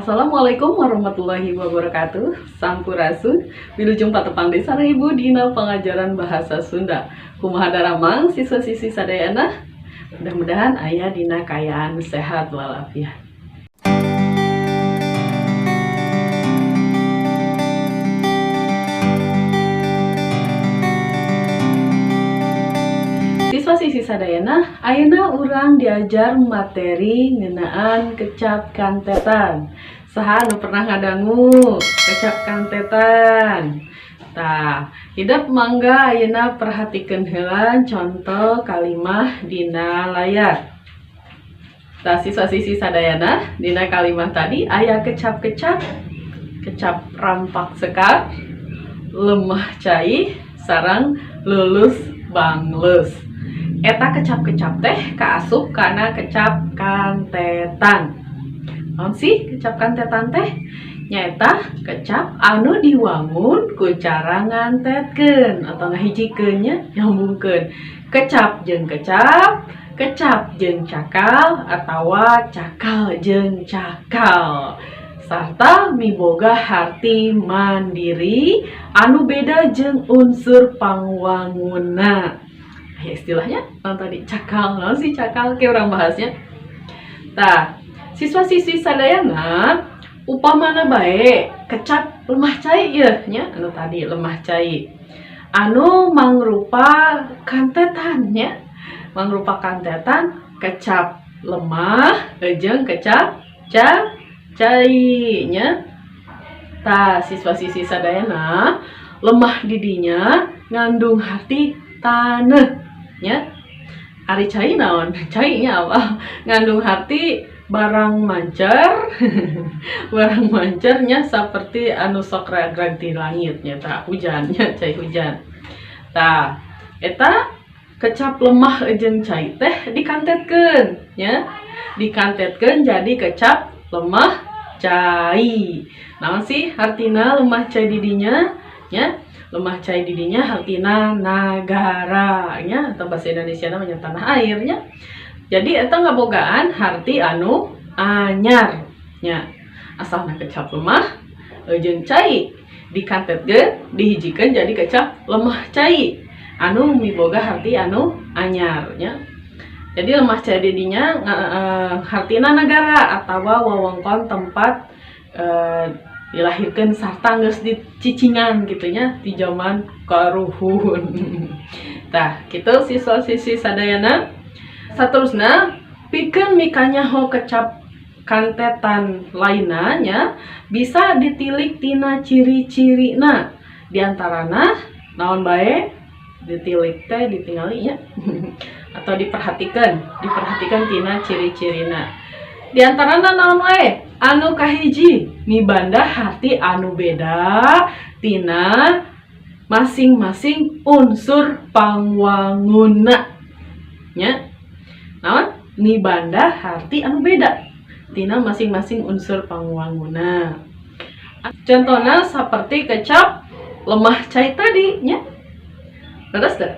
Assalamualaikum warahmatullahi wabarakatuh. Sampurasun. Wilujeng patepang desa Ibu dina pengajaran bahasa Sunda. Kumaha daramang siswa-siswi sadayana. Mudah-mudahan aya dina kayaan sehat walafiat. Siswa-siswi sadayana, ayeuna urang diajar materi ngeunaan kecap kantetan. Saha anu pernah ngadangu kecap kantetan? Tah, hidup mangga ayeuna perhatikeun heula contoh kalimah dina layar. Tah, siswa-siswi sadayana, dina kalimah tadi aya kecap-kecap, kecap rampak sekar, lemah cai, sareng lulus bangles. Eta kecap-kecap teh kaasup kana kecap kantetan. Naon sih kecap kantetan teh? Nyaeta kecap anu diwangun ku cara ngantetkeun atau ngahijikeun nya nyambungkeun. Kecap jeung kecap, kecap jeung cakal atawa cakal jeung cakal. Sarta miboga harti mandiri anu beda jeung unsur pangwangunna. Istilahnya tadi cakal, naon sih cakal ke orang bahasnya. Tah, siswa-siswi sadayana upamana bae kecap lemah cai nya anu tadi lemah cai. Anu mangrupa kantetan nya. Mangrupa kantetan kecap lemah jeung kecap cai nya. Tah, siswa-siswi sadayana lemah didinya ngandung harti taneuh nya. Ari cai naon? Cai nya apa? Ngandung harti barang mancer. Barang mancernya seperti anu sok ragrag di langit nya tah hujannya cai hujan. Tah, eta kecap lemah jeung cai teh dikantetkeun nya. Dikantetkeun jadi kecap lemah cai. Naon sih artina lemah cai didinya nya? Lemah cai didinya hartina nagara nya atau bahasa Indonesia namanya tanah airnya. Jadi eta ngabogaan harti anu anyar nya. Asalna kecap lemah jeung cai dikantetkeun dihijikeun jadi kecap lemah cai anu miboga harti anu anyar nya. Jadi lemah cai didinya hartina negara atawa wewengkon tempat dilahirkan sarta geus dicicingan gitunya di zaman karuhun. Tah, kitu siswa-siswi sadayana. Saterusna pikeun mikanyaho kecap kantetan lainna nya bisa ditilik tina ciri-cirina. Di antarana naon bae ditilik teh ditingali nya atau diperhatikan tina ciri-cirina. Di antarana naon wae? Anu kahiji mibanda harti anu beda tina masing-masing unsur pangwangunna nya. Naon? Mibanda harti anu beda tina masing-masing unsur pangwangunna. Contohna seperti kecap lemah cai tadi nya. Terus teh?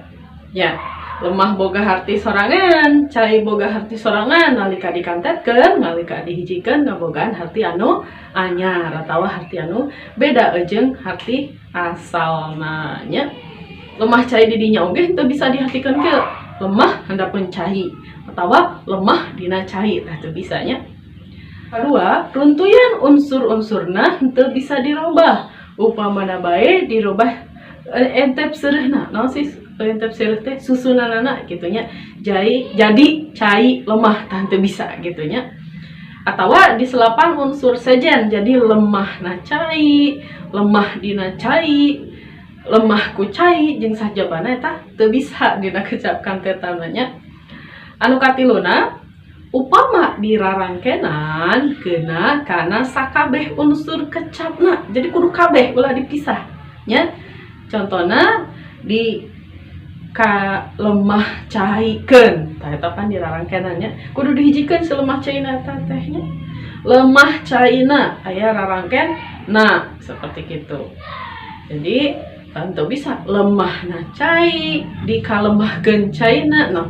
Ya. Lemah boga harti sorangan, cai boga harti sorangan, nalika dikantetkeun, nalika dihijikeun ngabogaan harti anu anyar atawa harti anu beda jeung harti asalna nya. Lemah cai didinya oge henteu bisa dihartikeun ke lemah handapun cai atawa lemah dina cai tah teu bisa nya. Kadua, runtuyan unsur-unsurna henteu bisa dirobah. Upamana bae dirobah entep seureuhna, naon sih entep seureuh teh susunanana gitunya. Jadi cai lemah tah teu bisa gitunya. Atawa diselapan unsur sejen jadi lemah na cai, lemah dina cai, lemah ku cai jeung sajabana eta teu bisa dina kecap kantetanna nya. Anu katiluna upama dirarangkenan keuna kana sakabeh unsur kecapna. Jadi kudu kabeh ulah dipisah nya. Contohna di ka lemah caikeun tah eta pan dirarangkenan nya kudu dihijikeun selemah caina eta teh nya. Lemah caina aya rarangken nah seperti kitu. Jadi teu bisa lemah na cai dikalemahkeun caina nah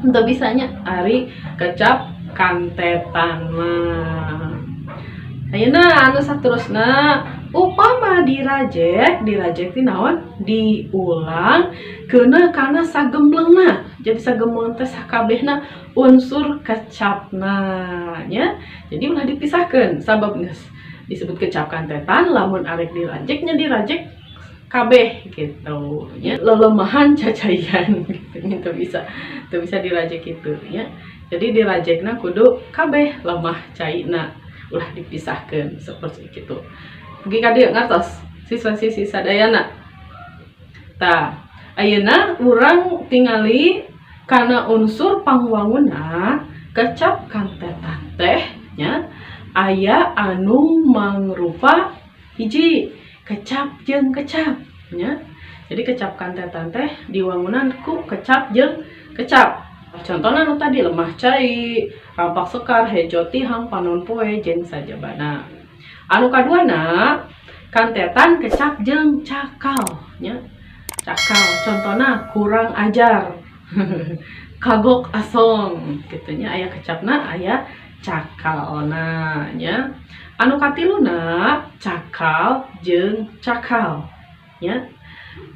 teu bisa nya ari kecap kantetan mah. Ayeuna anu saterusna upama dirajek ti naon diulang keuna kana sagemblengna. Jadi sagembleng teh sakabehna unsur kecapna nya. Jadi ulah dipisahkeun sabab geus disebut kecap kantetan lamun arek dirajeknya dirajek kabeh gitu nya. Lelemahan cacaian gitu bisa dirajek gitu ya. Jadi dirajekna kudu kabeh lemah caina. Ulah dipisahkan seperti itu. Pergi ka dieu ngartos siswa-siswi sadayana. Tah, ayeuna urang tingali kana unsur pangwangunna kecap kantetan teh nya aya anu mangrupa hiji kecap jeung kecap nya. Jadi kecap kantetan teh diwangunan ku kecap jeung kecap. Contohnya anu tadi lemah cai, rampak sekar, hejo tihang, panon poe, jeung sajabana. Anu kaduana kantetan kecap jeung cakal nya. Cakal contohnya kurang ajar. Kagok asong kitu nya aya kecapna aya cakalna nya. Anu katiluna cakal jeung cakal nya.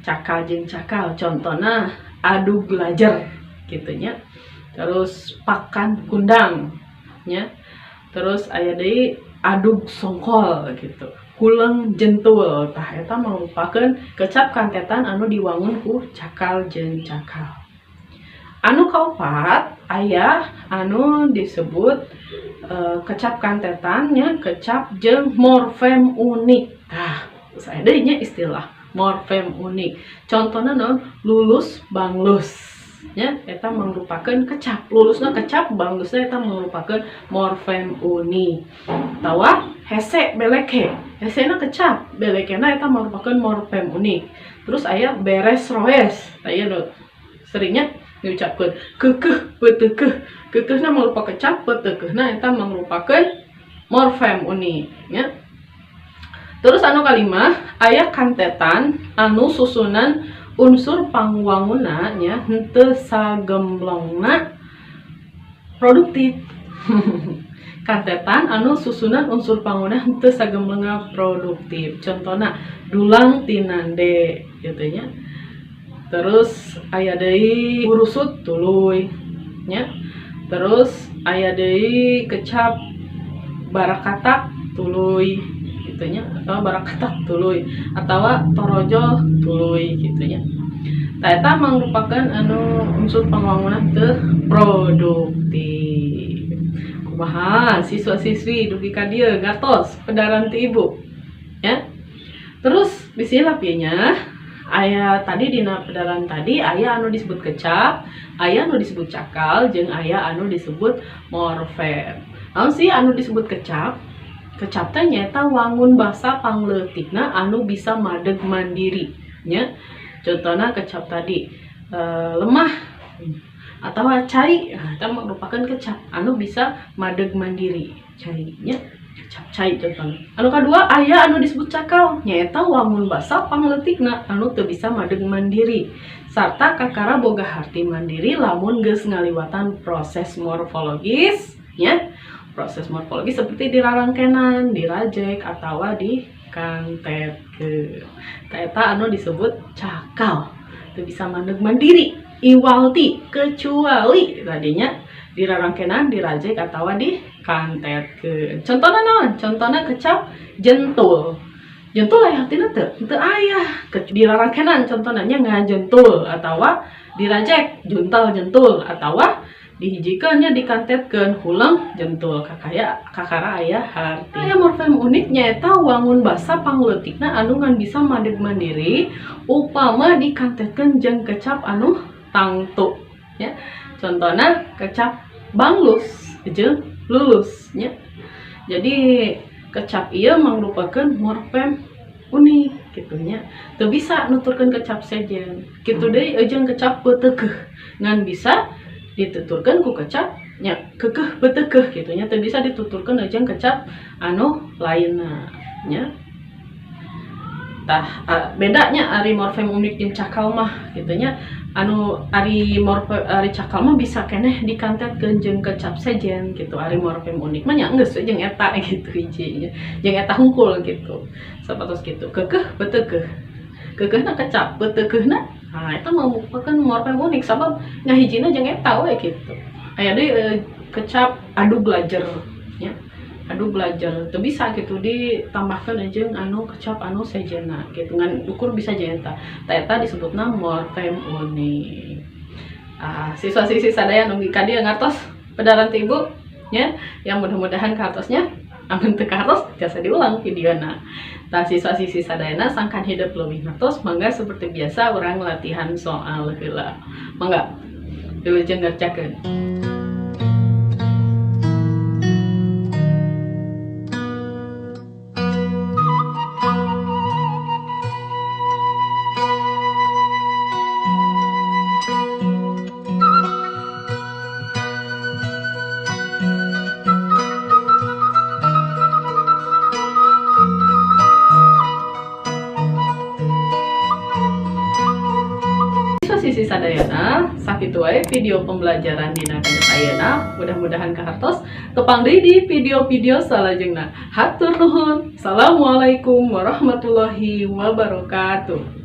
Cakal jeung cakal contohnya adu glajer gitunya. Terus pakan kundang nya. Terus aya deui adug songkol gitu. Kuleng jentul tah eta merupakeun kecap kantetan anu diwangun ku cakal jeung cakal. Anu kaopat aya anu disebut kecap kantetan nya kecap jeung morfem unik. Tah saya deui nya istilah morfem unik. Contohna naon lulus banglus nya eta merupakan kecap. Lulusna kecap, banglusna eta merupakan morfem unik. Tawa hese beleke. Hesena kecap, belekena eta merupakan morfem unik. Terus aya beres roes. Aya seringnya diucapkeun keukeuh peuteukeuh. Keukeuhna merupakan kecap, peuteukeuhna eta merupakan morfem unik nya. Terus anu kalima aya kantetan anu susunan unsur pangwangunna nya henteu sagemblengna produktif. Kantetan anu susunan unsur pangwangunna henteu sagemblengna produktif. Contohna dulang tinande gitu nya. Terus aya deui urusut tuluy nya. Terus aya deui kecap barakatak tuluy gitunya, atau barakatak tuluy atau torojol tuluy gitunya. Tah eta merupakan anu unsur pangwangunan teu produktif. Kumaha siswa-siswi dugi ka dieu ngartos pedaran ti ibu ya. Terus bisilah pieunya aya tadi dina pedaran tadi aya anu disebut kecap, aya anu disebut cakal, jeung aya anu disebut morfem. Naon sih anu disebut kecap? Kecap teh nyaeta wangun basa pangleutikna anu bisa madeg mandiri nya. Contohna kecap tadi lemah atau cai, eta merupakan kecap anu bisa madeg mandiri cai nya. Kecap cai contohna. Anu kadua aya anu disebut cakal nyaeta wangun basa pangleutikna anu teu bisa madeg mandiri sarta kakara boga harti mandiri lamun geus ngaliwatan proses morfologis nya. Proses morfologi seperti dirarangkenan, dirajek, atau dikantetkeun. Eta anu disebut cakal. Itu bisa mandeg mandiri, iwalti, kecuali tadinya dirarangkenan, dirajek, atau dikantetkeun. Contohna naon? Contohna kecap jentul. Jentul aya artina teu? Teu aya. Dirarangkenan contohna nya ngajentul atau dirajek, juntal jentul atau dihijikeunnya dikantetkeun hulang jentul kakara aya harti. Aya morfem unik nyaeta wangun basa pangleutikna anu ngan bisa madeg mandiri upama dikantetkeun jeung kecap anu tangtu ya. Contohna kecap banglus jeung lulus nya. Jadi kecap ieu mangrupakeun morfem unik kitu nya. Teu bisa nuturkeun kecap sejen. Kitu deui jeung kecap peuteukeuh ngan bisa dituturkan ku kecap nya keukeuh peuteukeuh kitu nya teu bisa dituturkan jeung kecap anu lainna nya. Bedanya ari morfem unik jeung cakal mah gitunya, anu ari cakal mah bisa keneh dikantetkeun jeung kecap sejen gitu. Ari morfem unik mah nya geus jeung eta gitu hijinya, jeung eta hungkul gitu sapatos gitu. Keukeuh beuteukeuh, keukeuhna kecap beuteukeuhna, nah eta mah merupakan morfem unik sabab ngahijina jeung eta we gitu. Aya deui kecap adu belajar nya, adu belajar teu bisa gitu ditambahkeun jeung anu kecap anu sejenna gitu ngan ukur bisa jeung eta. Eta disebutna morfem unik. Siswa-siswi sadaya nu ka dieu ngartos pedaran ti Ibu nya, yang mudah-mudahan kartosnya amun teu kartos tiasa diulang videona. Siswa-siswi sadayana sangkan hidup leuwih ngartos, mangga seperti biasa urang latihan soal heula. Mangga wilujeng ngerjakeun. Sisi sadayana sakitu wae video pembelajaran dina kana ayeuna, mudah-mudahan kahartos tepang deui di video-video salajengna. Hatur nuhun. Assalamualaikum warahmatullahi wabarakatuh.